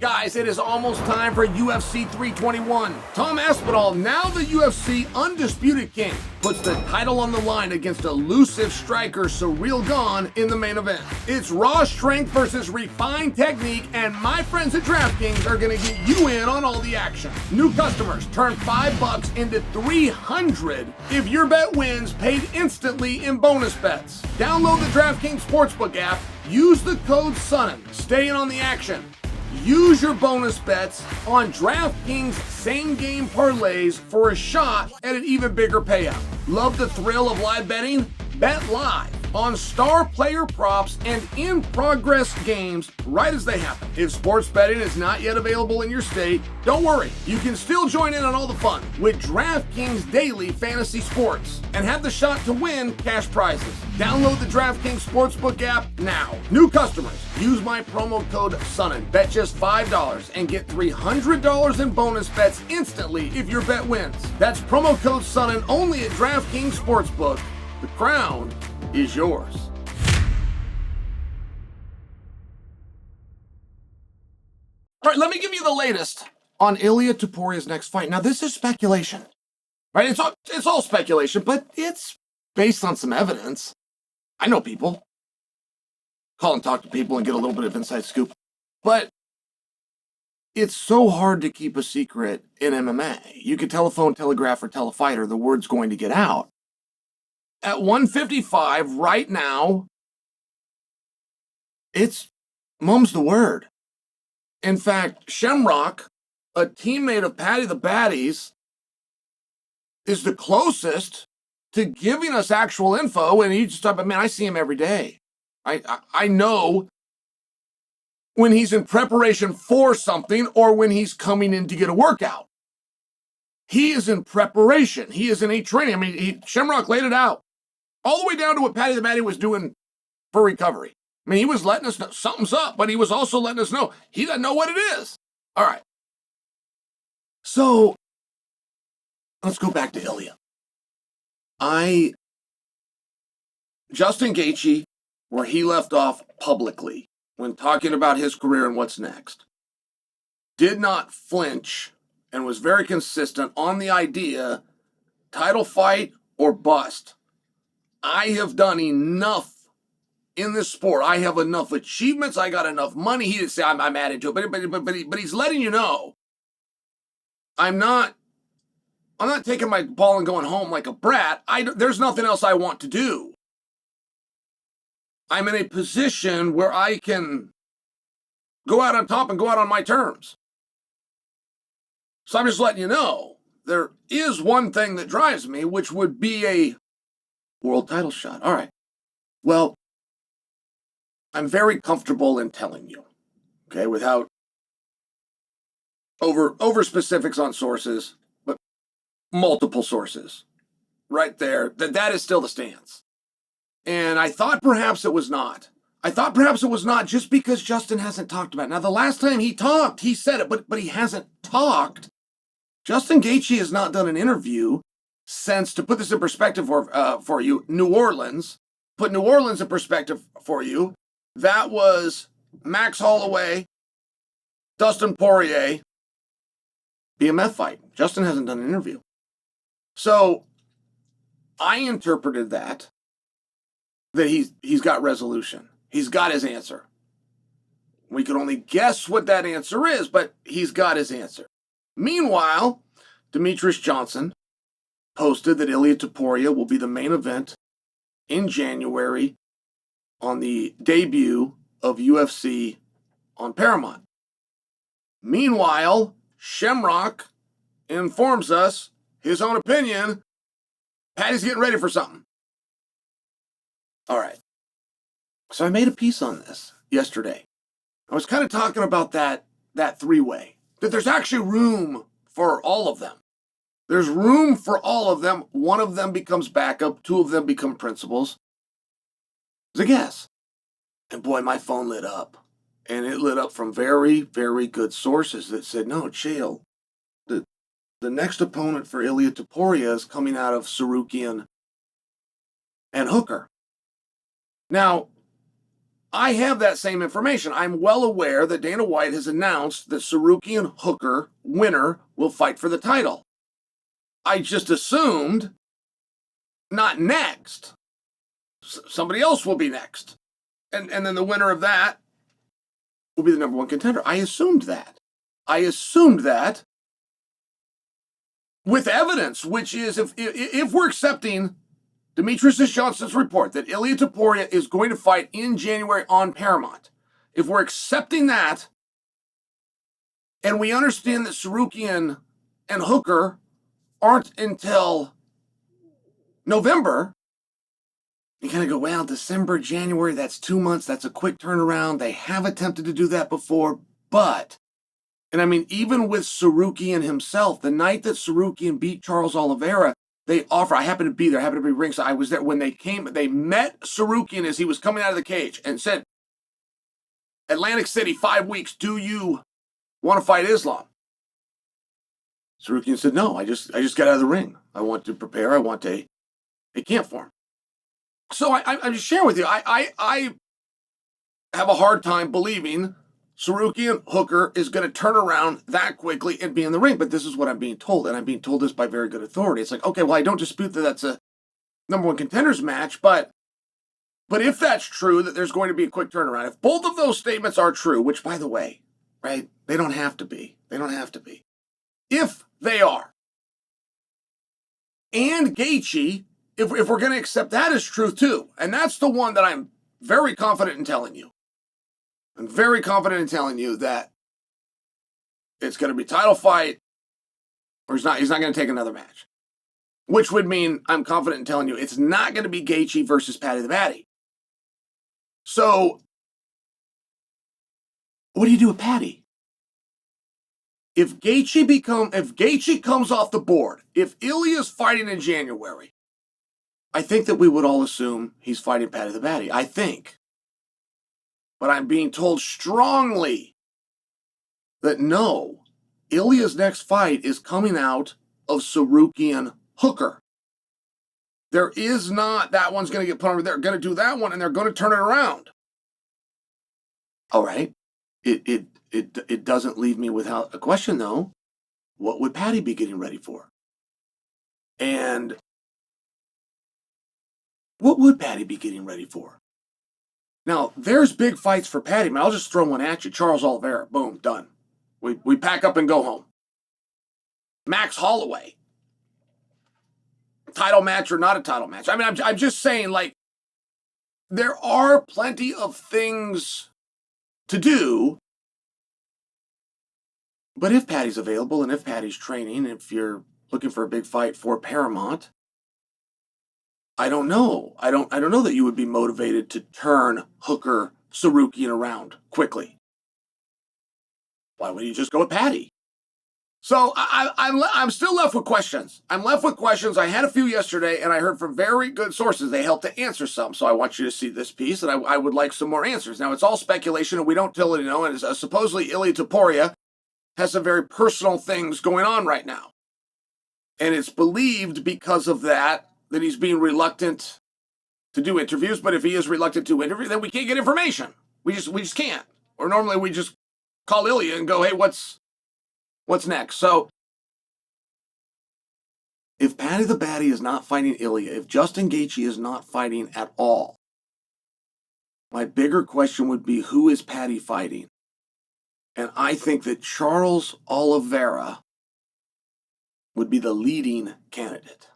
Guys, it is almost time for UFC 321. Tom Aspinall, now the UFC Undisputed King, puts the title on the line against elusive striker Ciryl Gane in the main event. It's raw strength versus refined technique, and my friends at DraftKings are going to get you in on all the action. New customers turn $5 into $300 if your bet wins, paid instantly in bonus bets. Download the DraftKings Sportsbook app, use the code SONNEN, stay in on the action. Use your bonus bets on DraftKings same-game parlays for a shot at an even bigger payout. Love the thrill of live betting? Bet live on star player props and in-progress games right as they happen. If sports betting is not yet available in your state, don't worry. You can still join in on all the fun with DraftKings Daily Fantasy Sports and have the shot to win cash prizes. Download the DraftKings Sportsbook app now. New customers, use my promo code SONNEN. Bet just $5 and get $300 in bonus bets instantly if your bet wins. That's promo code SONNEN only at DraftKings Sportsbook. The crown is yours. All right, let me give you the latest on Ilia Topuria's next fight. Now, this is speculation, right? It's all speculation, but it's based on some evidence. I know people. Call and talk to people and get a little bit of inside scoop. But it's so hard to keep a secret in MMA. You could telephone, telegraph, or tell a fighter, the word's going to get out. At 155 right now, it's mum's the word. In fact, Shamrock, a teammate of Paddy the Baddies, is the closest to giving us actual info, and he just talk about, man, I see him every day. I know when he's in preparation for something or when he's coming in to get a workout. He is in preparation. He is in a training. I mean, Shamrock laid it out. All the way down to what Paddy the Baddy was doing for recovery. I mean, he was letting us know something's up, but he was also letting us know he doesn't know what it is. All right. So, let's go back to Ilia. Justin Gaethje, where he left off publicly when talking about his career and what's next, did not flinch and was very consistent on the idea, title fight or bust. I have done enough in this sport. I have enough achievements. I got enough money. He didn't say I'm added to it, but he's letting you know I'm not taking my ball and going home like a brat. There's nothing else I want to do. I'm in a position where I can go out on top and go out on my terms. So I'm just letting you know, there is one thing that drives me, which would be a world title shot. All right. Well, I'm very comfortable in telling you, okay, without over specifics on sources, but multiple sources right there, that is still the stance. And I thought perhaps it was not. I thought perhaps it was not just because Justin hasn't talked about it. Now, the last time he talked, he said it, but he hasn't talked. Justin Gaethje has not done an interview since, to put this in perspective for you, New Orleans. Put New Orleans in perspective for you. That was Max Holloway, Dustin Poirier, BMF fight. Justin hasn't done an interview. So I interpreted that he's got resolution. He's got his answer. We can only guess what that answer is, but he's got his answer. Meanwhile, Demetrius Johnson posted that Ilia Topuria will be the main event in January on the debut of UFC on Paramount. Meanwhile, Shamrock informs us his own opinion. Paddy's getting ready for something. All right. So I made a piece on this yesterday. I was kind of talking about that three-way, that there's actually room for all of them. There's room for all of them. One of them becomes backup. Two of them become principals. It's a guess. And boy, my phone lit up. And it lit up from very, very good sources that said, no, Chael, the next opponent for Ilia Topuria is coming out of Tsarukyan and Hooker. Now, I have that same information. I'm well aware that Dana White has announced that Tsarukyan Hooker winner will fight for the title. I just assumed not next. Somebody else will be next. And then the winner of that will be the number one contender. I assumed that. I assumed that with evidence, which is if we're accepting Demetrius Johnson's report that Ilia Topuria is going to fight in January on Paramount, if we're accepting that, and we understand that Tsarukyan and Hooker aren't until November, you kind of go, well, December, January, that's 2 months. That's a quick turnaround. They have attempted to do that before, but, and I mean, even with Tsarukyan himself, the night that Tsarukyan beat Charles Oliveira, they offer, I happened to be there, I happened to be ringside. I was there when they met Tsarukyan as he was coming out of the cage and said, Atlantic City, 5 weeks, do you want to fight Islam? Tsarukyan said, no, I just got out of the ring. I want to prepare. I want a camp for him. So I'm just sharing with you, I have a hard time believing Tsarukyan Hooker is going to turn around that quickly and be in the ring. But this is what I'm being told, and I'm being told this by very good authority. It's like, okay, well, I don't dispute that that's a number one contenders match, but if that's true, that there's going to be a quick turnaround, if both of those statements are true, which, by the way, right, they don't have to be. They don't have to be. If they are, and Gaethje, if we're going to accept that as truth too, and that's the one that I'm very confident in telling you. I'm very confident in telling you that it's going to be title fight, or he's not going to take another match. Which would mean I'm confident in telling you it's not going to be Gaethje versus Paddy the Baddy. So, what do you do with Paddy? If Gaethje comes off the board, if Ilia's fighting in January, I think that we would all assume he's fighting Paddy the Baddy. I think. But I'm being told strongly that no, Ilia's next fight is coming out of Tsarukyan Hooker. There is not, that one's going to get put over there. They're going to do that one, and they're going to turn it around. All right. It doesn't leave me without a question, though. What would Paddy be getting ready for? And what would Paddy be getting ready for? Now, there's big fights for Paddy. Man, I'll just throw one at you. Charles Oliveira. Boom, done. We pack up and go home. Max Holloway. Title match or not a title match. I mean, I'm just saying, like, there are plenty of things to do. But if Paddy's available and if Paddy's training, if you're looking for a big fight for Paramount, I don't know. I don't know that you would be motivated to turn Hooker Tsarukyan around quickly. Why wouldn't you just go with Paddy? So I'm still left with questions. I'm left with questions. I had a few yesterday, and I heard from very good sources. They helped to answer some. So I want you to see this piece, and I would like some more answers. Now, it's all speculation, and we don't totally know. And supposedly Ilia Topuria has some very personal things going on right now. And it's believed because of that he's being reluctant to do interviews. But if he is reluctant to interview, then we can't get information. We just can't. Or normally we just call Ilia and go, hey, what's next? So if Paddy the Baddy is not fighting Ilia, if Justin Gaethje is not fighting at all, my bigger question would be, who is Paddy fighting? And I think that Charles Oliveira would be the leading candidate.